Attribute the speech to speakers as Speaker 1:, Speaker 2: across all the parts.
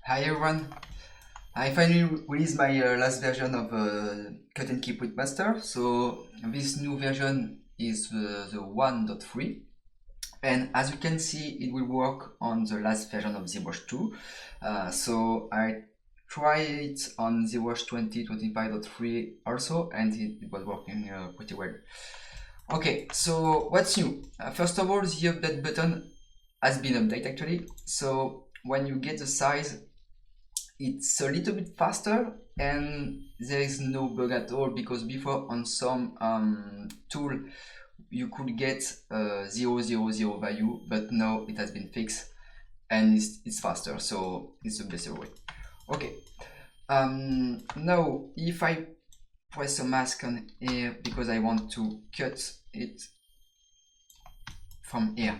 Speaker 1: Hi everyone, I finally released my last version of Cut&Key Print Master. So this new version is the 1.3, and as you can see it will work on the last version of ZBrush 2. So I tried it on ZBrush 2025.3 also, and it was working pretty well. Okay, so what's new? First of all, the update button has been updated actually. So when you get the size, it's a little bit faster and there is no bug at all, because before on some tool you could get 000 value, but now it has been fixed and it's faster, so it's the best way. Okay, now if I press a mask on here because I want to cut it from here,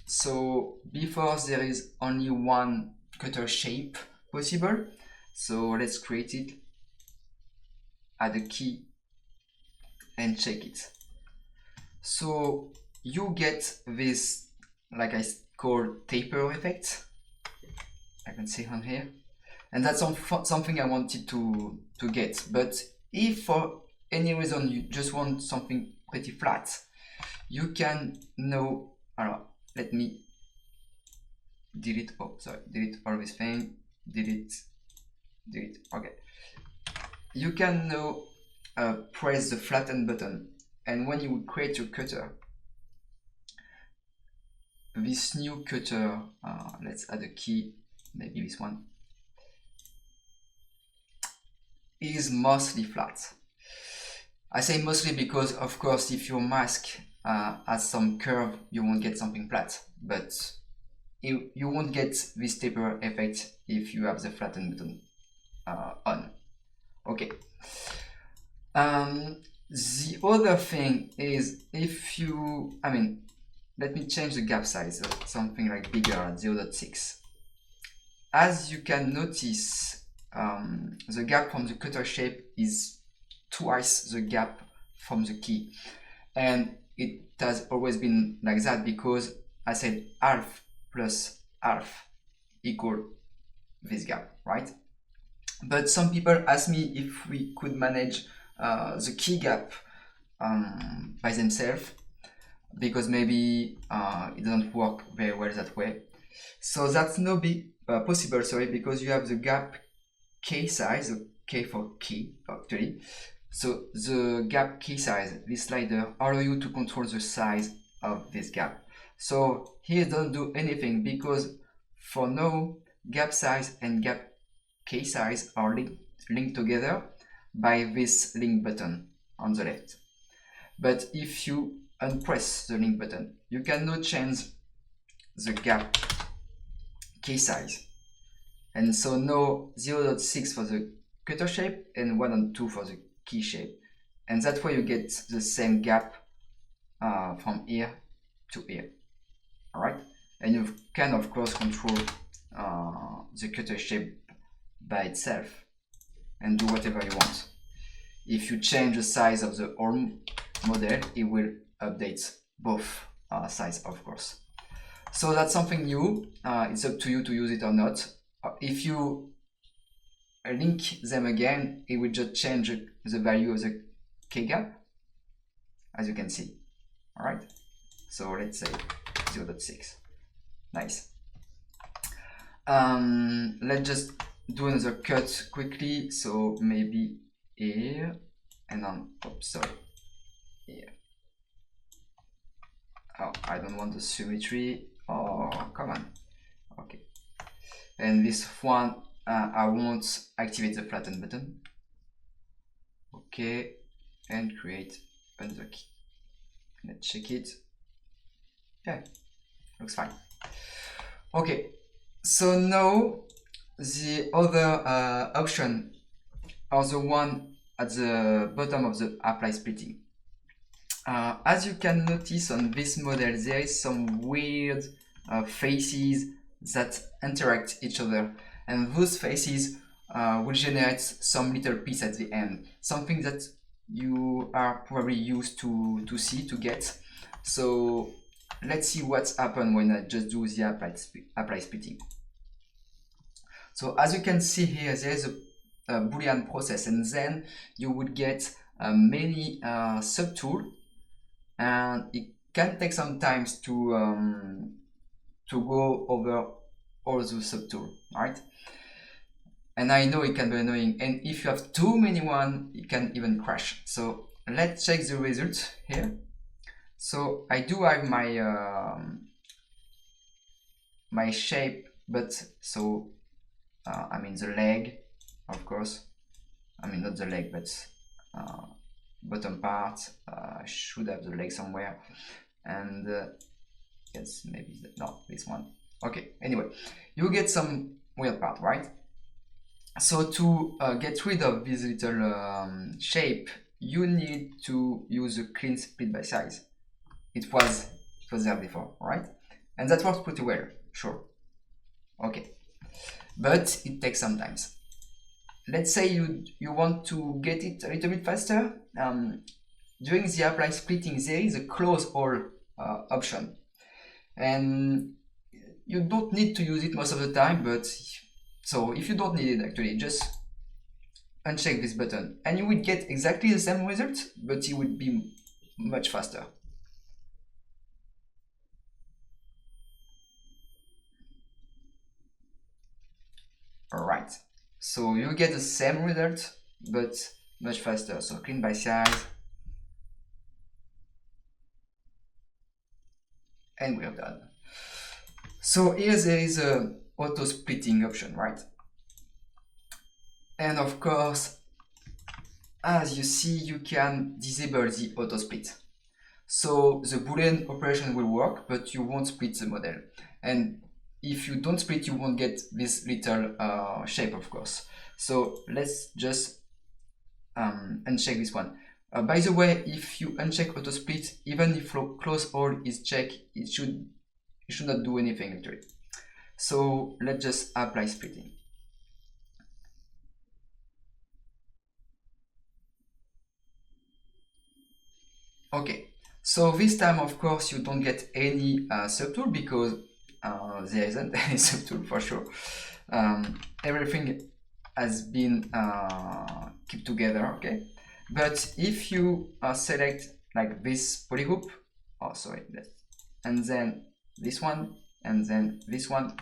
Speaker 1: so before there is only one cutter shape possible, so let's create it, add a key and check it. So you get this, like I call taper effect, I can see on here, and that's something I wanted to get. But if for any reason you just want something pretty flat, you can now, let me delete all this thing, delete. Okay, you can now press the flatten button, and when you create your cutter, this new cutter, let's add a key, maybe this one, is mostly flat. I say mostly because of course if your mask has some curve, you won't get something flat, but you won't get this taper effect if you have the flatten button on. Okay, the other thing is, if you, let me change the gap size, something like bigger at 0.6. As you can notice, the gap from the cutter shape is twice the gap from the key, and it has always been like that because I said half plus half equal this gap, right? But some people ask me if we could manage the key gap by themselves, because maybe it doesn't work very well that way. So that's not possible, sorry, because you have the gap key size, K for key actually. So the gap key size, this slider, allow you to control the size of this gap. So here don't do anything, because for now gap size and gap key size are linked together by this link button on the left. But if you unpress the link button, you can now change the gap key size, and so now 0.6 for the cutter shape and 1.2 for the key shape, and that way you get the same gap from here to here. All right, and you can of course control the cutter shape by itself and do whatever you want. If you change the size of the whole model, it will update both sides, of course. So that's something new. It's up to you to use it or not. If you link them again, it will just change the value of the K gap, as you can see. All right, so let's say 0.6. Nice. Let's just do another cut quickly. So maybe here and then, oops, sorry, here. Oh, I don't want the symmetry. Oh, come on. Okay, and this one I won't activate the flatten button. Okay, and create another key. Let's check it. Yeah, looks fine. Okay, so now the other option are the one at the bottom of the apply splitting. As you can notice on this model, there is some weird faces that interact each other, and those faces will generate some little piece at the end, something that you are probably used to get. So let's see what's happened when I just do the apply splitting. So as you can see here, there is a Boolean process, and then you would get many subtools, and it can take some time to go over all the subtools, right? And I know it can be annoying, and if you have too many one, it can even crash. So let's check the results here. So I do have my my shape, but so I mean the leg, of course. I mean not the leg, but bottom part. I should have the leg somewhere, and yes, maybe no, this one. Okay. Anyway, you get some weird part, right? So to get rid of this little shape, you need to use a clean split by size. It was there before, right? And that works pretty well, sure. Okay, but it takes some time. Let's say you want to get it a little bit faster. During the apply splitting, there is a close all option, and you don't need to use it most of the time, but so if you don't need it, actually just uncheck this button and you will get exactly the same result, but it would be much faster. Alright, so you get the same result, but much faster. So clean by size, and we are done. So here there is a auto splitting option, right? And of course, as you see, you can disable the auto split. So the Boolean operation will work, but you won't split the model. And if you don't split, you won't get this little shape, of course. So let's just uncheck this one. By the way, if you uncheck auto split, even if close all is checked, it should not do anything actually. So let's just apply splitting. Okay, so this time of course you don't get any subtool because there isn't any subtool for sure. Everything has been kept together, okay? But if you select like this polygroup, oh sorry, and then this one, and then this one,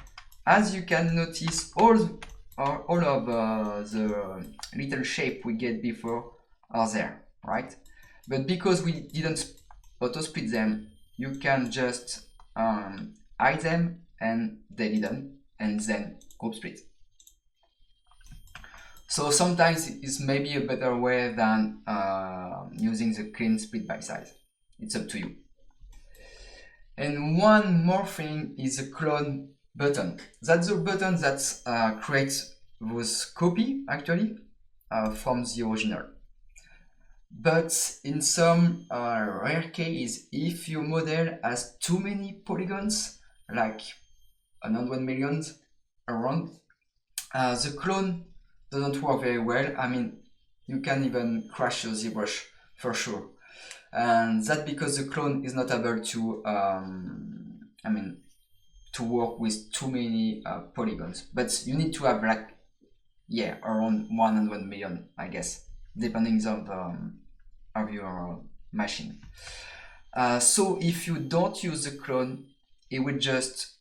Speaker 1: as you can notice, all of the little shape we get before are there, right? But because we didn't auto split them, you can just hide them and delete them, and then group split. So sometimes it's maybe a better way than using the clean split by size. It's up to you. And one more thing is the clone button. That's the button that creates those copy actually from the original. But in some rare case, if your model has too many polygons, like 100 million around, the clone doesn't work very well. I mean, you can even crash your ZBrush for sure. And that's because the clone is not able to, I mean, to work with too many polygons. But you need to have like, yeah, around 100 million, I guess, depending on of your machine. So if you don't use the clone, it will just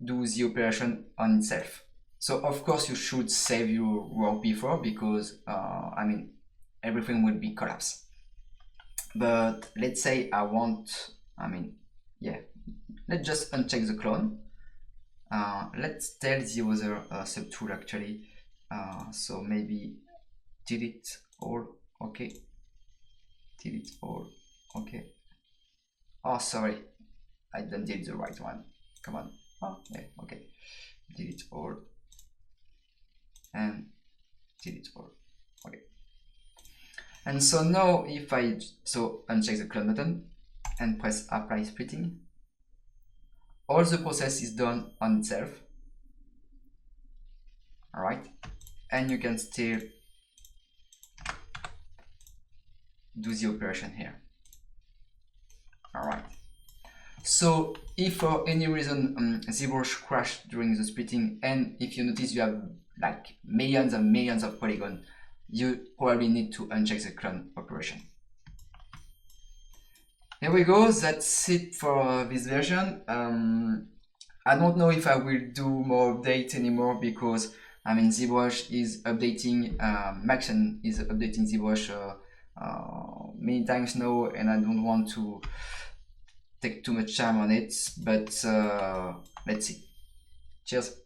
Speaker 1: do the operation on itself. So of course you should save your work before, because I mean everything will be collapsed. But let's say I want, I mean, yeah, let's just uncheck the clone. Let's tell the other subtool actually. So maybe delete all, okay. Delete all, okay. Oh, sorry, I didn't delete the right one. Come on. Oh, yeah, okay. Delete all and delete all. Okay. And so now if I uncheck the clone button and press apply splitting, all the process is done on itself. Alright. And you can still do the operation here. Alright. So if for any reason ZBrush crashed during the splitting, and if you notice you have like millions and millions of polygons, you probably need to uncheck the clone operation. Here we go, that's it for this version. I don't know if I will do more updates anymore because I mean ZBrush is updating, Maxime is updating ZBrush many times now, and I don't want to take too much time on it, but let's see. Cheers.